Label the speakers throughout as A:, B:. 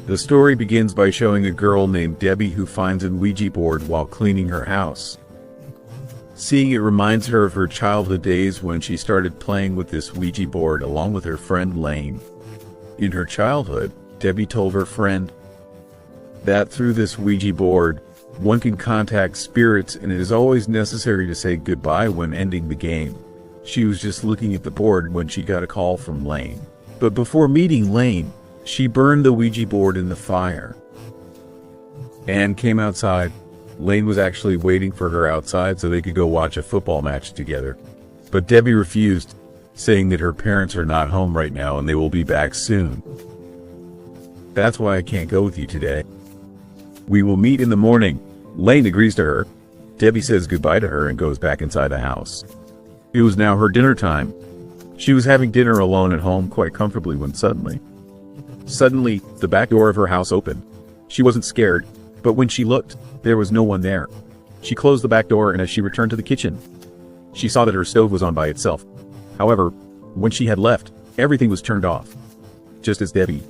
A: The story begins by showing a girl named Debbie who finds a Ouija board while cleaning her house. Seeing it reminds her of her childhood days when she started playing with this Ouija board along with her friend Lane. In her childhood, Debbie told her friend that through this Ouija board, one can contact spirits and it is always necessary to say goodbye when ending the game. She was just looking at the board when she got a call from Lane. But before meeting Lane, she burned the Ouija board in the fire and came outside. Lane was actually waiting for her outside so they could go watch a football match together. But Debbie refused, saying that her parents are not home right now and they will be back soon. That's why I can't go with you today. We will meet in the morning. Lane agrees to her. Debbie says goodbye to her and goes back inside the house. It was now her dinner time. She was having dinner alone at home quite comfortably when suddenly, the back door of her house opened. She wasn't scared, but when she looked, there was no one there. She closed the back door and as she returned to the kitchen, she saw that her stove was on by itself. However, when she had left, everything was turned off. Just as Debbie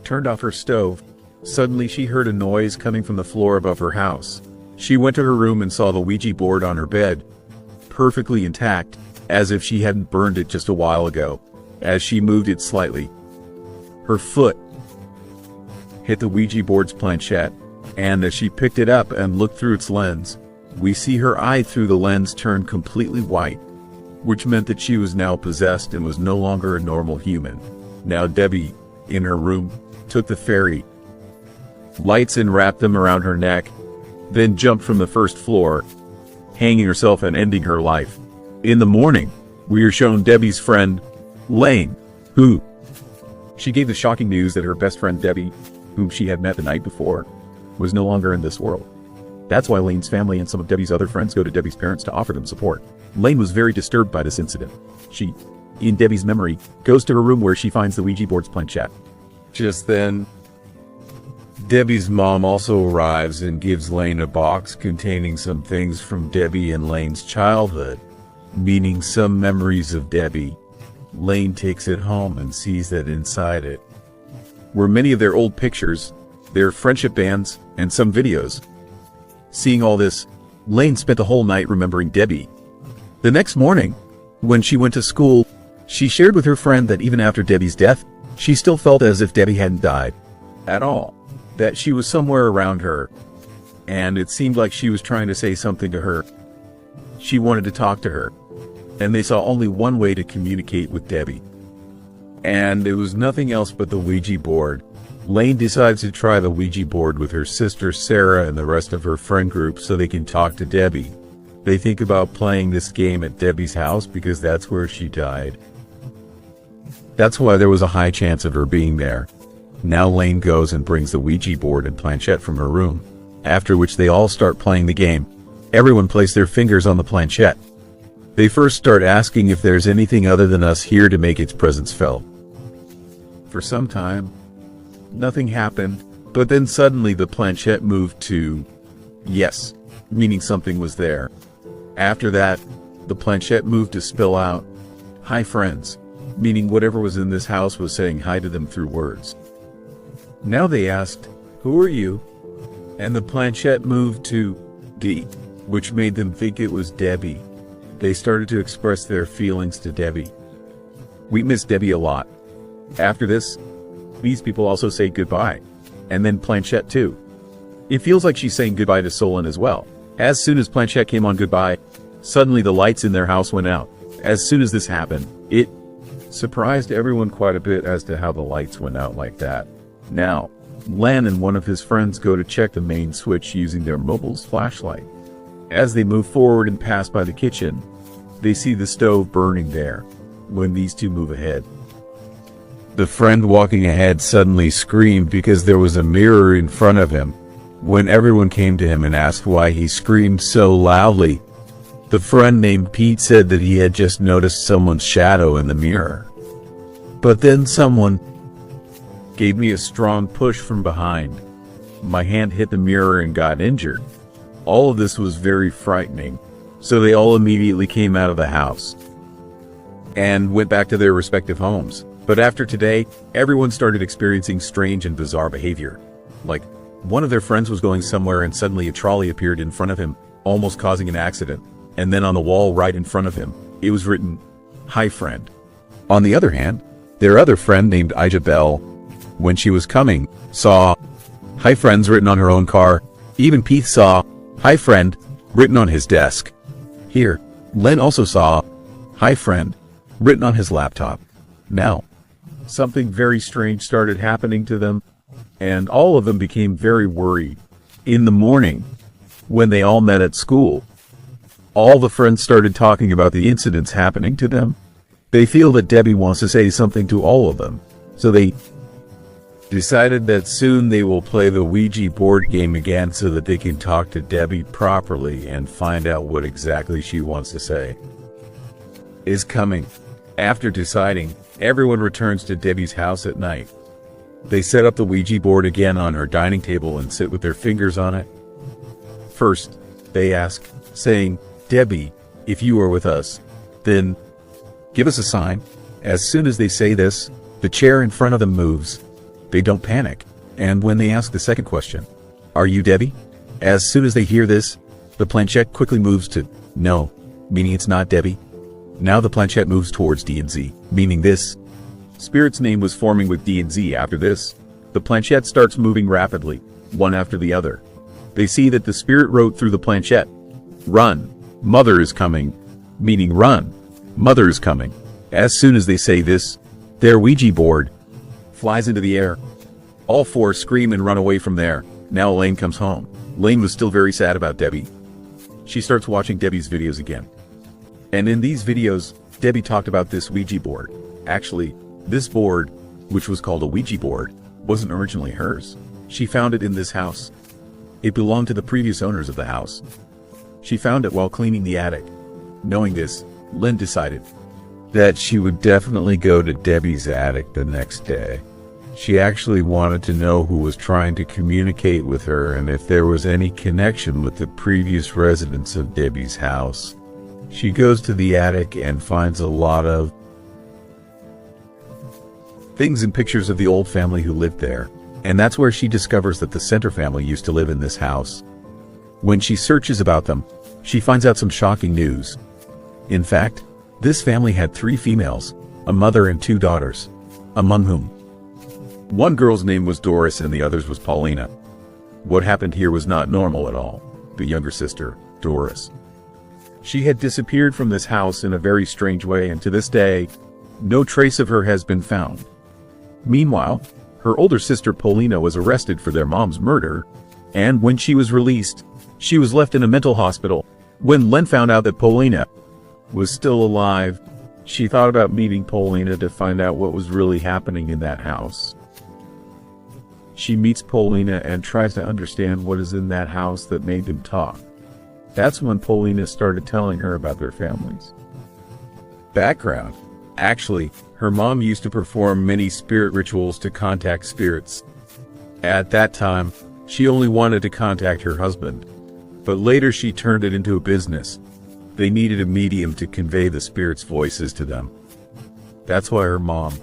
A: turned off her stove, suddenly she heard a noise coming from the floor above her house. She went to her room and saw the Ouija board on her bed, perfectly intact, as if she hadn't burned it just a while ago. As she moved it slightly, her foot hit the Ouija board's planchette, and as she picked it up and looked through its lens, we see her eye through the lens turn completely white, which meant that she was now possessed and was no longer a normal human. Now Debbie, in her room, took the fairy lights and wrapped them around her neck, then jumped from the first floor, hanging herself and ending her life. In the morning, we are shown Debbie's friend, Lane, who she gave the shocking news that her best friend Debbie, whom she had met the night before, was no longer in this world. That's why Lane's family and some of Debbie's other friends go to Debbie's parents to offer them support. Lane was very disturbed by this incident. She, in Debbie's memory, goes to her room where she finds the Ouija board's planchette. Just then, Debbie's mom also arrives and gives Lane a box containing some things from Debbie and Lane's childhood, meaning some memories of Debbie. Lane takes it home and sees that inside it were many of their old pictures, their friendship bands, and some videos. Seeing all this, Lane spent the whole night remembering Debbie. The next morning, when she went to school, she shared with her friend that even after Debbie's death, she still felt as if Debbie hadn't died at all, that she was somewhere around her, and it seemed like she was trying to say something to her. She wanted to talk to her, and they saw only one way to communicate with Debbie, and it was nothing else but the Ouija board. Lane decides to try the Ouija board with her sister Sarah and the rest of her friend group so they can talk to Debbie. They think about playing this game at Debbie's house because that's where she died. That's why there was a high chance of her being there. Now Lane goes and brings the Ouija board and planchette from her room, after which they all start playing the game. Everyone places their fingers on the planchette. They first start asking if there's anything other than us here to make its presence felt. For some time, nothing happened, but then suddenly the planchette moved to yes, meaning something was there. After that, the planchette moved to spill out hi friends, meaning whatever was in this house was saying hi to them through words. Now they asked, who are you? And the planchette moved to D, which made them think it was Debbie. They started to express their feelings to Debbie. We miss Debbie a lot. After this, these people also say goodbye, and then planchette too. It feels like she's saying goodbye to Solon as well. As soon as planchette came on goodbye, suddenly the lights in their house went out. As soon as this happened, it surprised everyone quite a bit as to how the lights went out like that. Now, Len and one of his friends go to check the main switch using their mobile's flashlight. As they move forward and pass by the kitchen, they see the stove burning there. When these two move ahead, the friend walking ahead suddenly screamed because there was a mirror in front of him. When everyone came to him and asked why he screamed so loudly, the friend named Pete said that he had just noticed someone's shadow in the mirror. But then someone gave me a strong push from behind. My hand hit the mirror and got injured. All of this was very frightening, so they all immediately came out of the house and went back to their respective homes. But after today, everyone started experiencing strange and bizarre behavior. Like, one of their friends was going somewhere and suddenly a trolley appeared in front of him, almost causing an accident. And then on the wall right in front of him, it was written, "Hi friend." On the other hand, their other friend named Ouija, when she was coming, saw "Hi friends" written on her own car. Even Pete saw "Hi friend" written on his desk. Here, Len also saw "Hi friend" written on his laptop. Now, something very strange started happening to them, and all of them became very worried. In the morning, when they all met at school, all the friends started talking about the incidents happening to them. They feel that Debbie wants to say something to all of them, so they decided that soon they will play the Ouija board game again so that they can talk to Debbie properly and find out what exactly she wants to say is coming. After deciding, everyone returns to Debbie's house at night. They set up the Ouija board again on her dining table and sit with their fingers on it. First, they ask, saying, "Debbie, if you are with us, then give us a sign." As soon as they say this, the chair in front of them moves. They don't panic, and when they ask the second question, "Are you Debbie?" As soon as they hear this, the planchette quickly moves to "No," meaning it's not Debbie. Now the planchette moves towards D and Z, meaning this spirit's name was forming with D and Z. After this, the planchette starts moving rapidly, one after the other. They see that the spirit wrote through the planchette, "Run, mother is coming," meaning run, mother is coming. As soon as they say this, their Ouija board flies into the air. All four scream and run away from there. Now Elaine comes home. Elaine was still very sad about Debbie. She starts watching Debbie's videos again. And in these videos, Debbie talked about this Ouija board. Actually, this board, which was called a Ouija board, wasn't originally hers. She found it in this house. It belonged to the previous owners of the house. She found it while cleaning the attic. Knowing this, Lynn decided that she would definitely go to Debbie's attic the next day. She actually wanted to know who was trying to communicate with her and if there was any connection with the previous residents of Debbie's house. She goes to the attic and finds a lot of things and pictures of the old family who lived there, and that's where she discovers that the Center family used to live in this house. When she searches about them, she finds out some shocking news. In fact, this family had 3 females, a mother and 2 daughters, among whom one girl's name was Doris and the other's was Paulina. What happened here was not normal at all. The younger sister, Doris, she had disappeared from this house in a very strange way, and to this day, no trace of her has been found. Meanwhile, her older sister Paulina was arrested for their mom's murder, and when she was released, she was left in a mental hospital. When Len found out that Paulina was still alive, she thought about meeting Paulina to find out what was really happening in that house. She meets Paulina and tries to understand what is in that house that made them talk. That's when Paulina started telling her about their families. Background. Actually, her mom used to perform many spirit rituals to contact spirits. At that time, she only wanted to contact her husband, but later she turned it into a business. They needed a medium to convey the spirits' voices to them. That's why her mom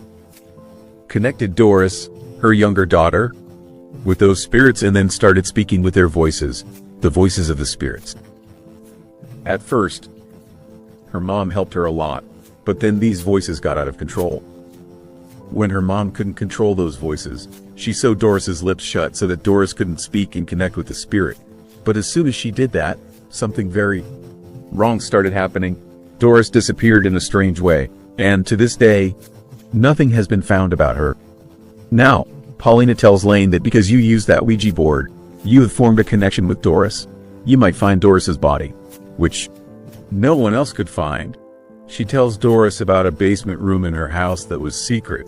A: connected Doris, her younger daughter, with those spirits and then started speaking with their voices, the voices of the spirits. At first, her mom helped her a lot, but then these voices got out of control. When her mom couldn't control those voices, she sewed Doris's lips shut so that Doris couldn't speak and connect with the spirit. But as soon as she did that, something very wrong started happening. Doris disappeared in a strange way, and to this day, nothing has been found about her. Now, Paulina tells Lane that because you used that Ouija board, you have formed a connection with Doris. You might find Doris's body, which no one else could find. She tells Doris about a basement room in her house that was secret,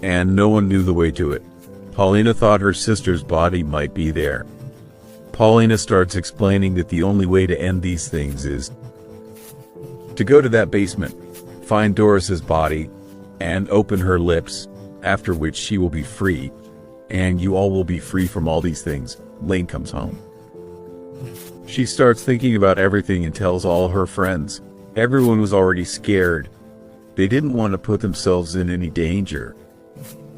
A: and no one knew the way to it. Paulina thought her sister's body might be there. Paulina starts explaining that the only way to end these things is to go to that basement, find Doris's body, and open her lips, after which she will be free, and you all will be free from all these things. Lane comes home. She starts thinking about everything and tells all her friends. Everyone was already scared. They didn't want to put themselves in any danger.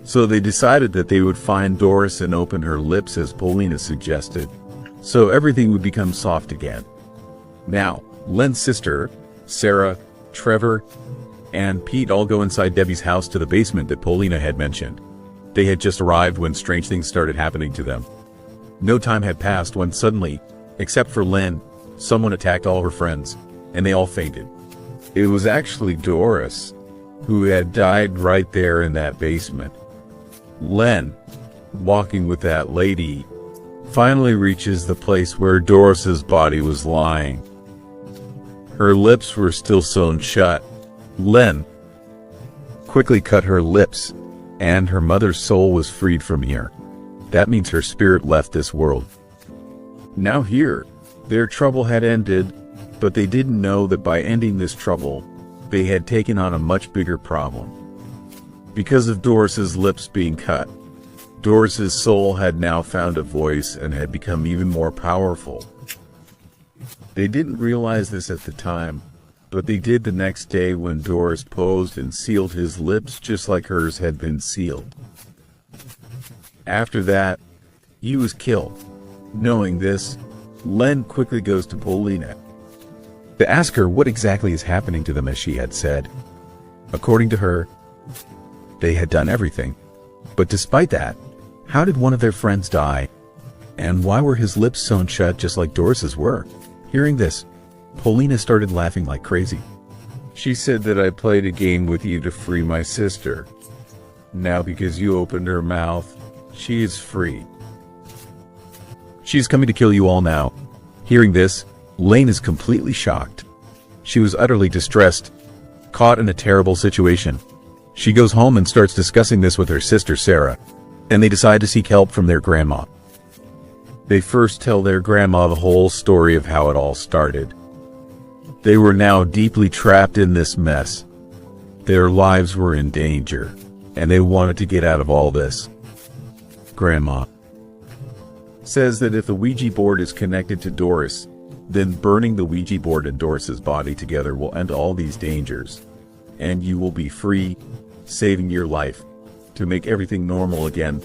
A: So they decided that they would find Doris and open her lips as Paulina suggested, so everything would become soft again. Now, Len's sister, Sarah, Trevor, and Pete all go inside Debbie's house to the basement that Paulina had mentioned. They had just arrived when strange things started happening to them. No time had passed when suddenly, except for Len, someone attacked all her friends, and they all fainted. It was actually Doris, who had died right there in that basement. Len, walking with that lady, finally reaches the place where Doris's body was lying. Her lips were still sewn shut. Len quickly cut her lips, and her mother's soul was freed from here. That means her spirit left this world. Now here, their trouble had ended, but they didn't know that by ending this trouble, they had taken on a much bigger problem. Because of Doris's lips being cut, Doris's soul had now found a voice and had become even more powerful. They didn't realize this at the time, but they did the next day when Doris posed and sealed his lips just like hers had been sealed. After that, he was killed. Knowing this, Len quickly goes to Paulina to ask her what exactly is happening to them, as she had said. According to her, they had done everything. But despite that, how did one of their friends die? And why were his lips sewn shut just like Doris's were? Hearing this, Paulina started laughing like crazy. She said that I played a game with you to free my sister. Now because you opened her mouth, she is free. She's coming to kill you all now. Hearing this, Lane is completely shocked. She was utterly distressed, caught in a terrible situation. She goes home and starts discussing this with her sister Sarah, and they decide to seek help from their grandma. They first tell their grandma the whole story of how it all started. They were now deeply trapped in this mess. Their lives were in danger, and they wanted to get out of all this. Grandma says that if the Ouija board is connected to Doris, then burning the Ouija board and Doris's body together will end all these dangers, and you will be free, saving your life. To make everything normal again,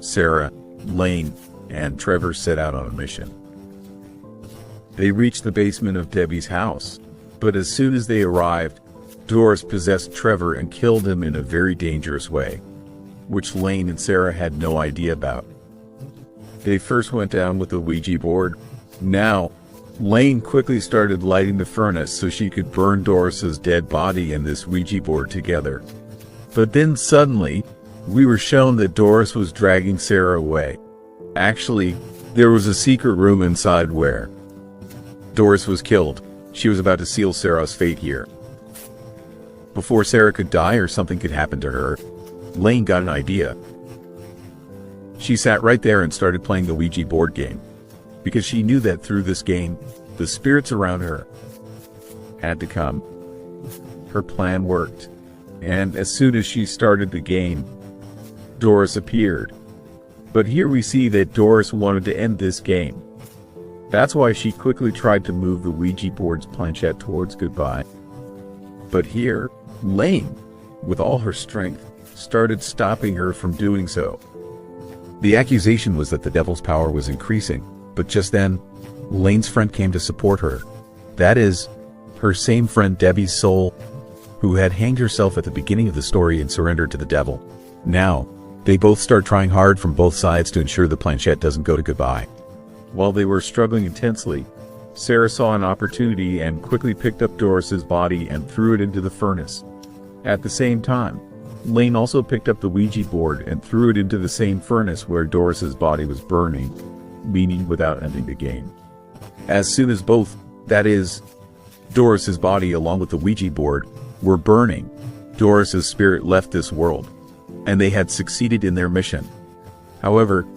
A: Sarah, Lane, and Trevor set out on a mission. They reached the basement of Debbie's house, but as soon as they arrived, Doris possessed Trevor and killed him in a very dangerous way, which Lane and Sarah had no idea about. They first went down with the Ouija board. Now, Lane quickly started lighting the furnace so she could burn Doris's dead body and this Ouija board together. But then suddenly, we were shown that Doris was dragging Sarah away. Actually, there was a secret room inside where Doris was killed. She was about to seal Sarah's fate here. Before Sarah could die or something could happen to her, Lane got an idea. She sat right there and started playing the Ouija board game, because she knew that through this game, the spirits around her had to come. Her plan worked, and as soon as she started the game, Doris appeared. But here we see that Doris wanted to end this game. That's why she quickly tried to move the Ouija board's planchette towards goodbye. But here, Lane, with all her strength, started stopping her from doing so. The accusation was that the devil's power was increasing, but just then, Lane's friend came to support her. That is, her same friend Debbie's soul, who had hanged herself at the beginning of the story and surrendered to the devil. Now, they both start trying hard from both sides to ensure the planchette doesn't go to goodbye. While they were struggling intensely, Sarah saw an opportunity and quickly picked up Doris's body and threw it into the furnace. At the same time, Lane also picked up the Ouija board and threw it into the same furnace where Doris's body was burning, meaning without ending the game. As soon as both, that is, Doris's body along with the Ouija board, were burning, Doris's spirit left this world, and they had succeeded in their mission. However,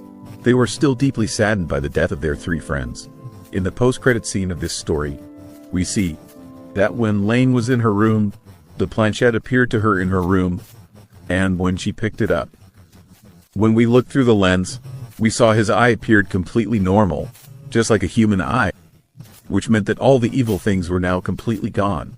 A: they were still deeply saddened by the death of their three friends. In the post-credit scene of this story, we see that when Lane was in her room, the planchette appeared to her in her room, and when she picked it up, when we looked through the lens, we saw his eye appeared completely normal, just like a human eye, which meant that all the evil things were now completely gone.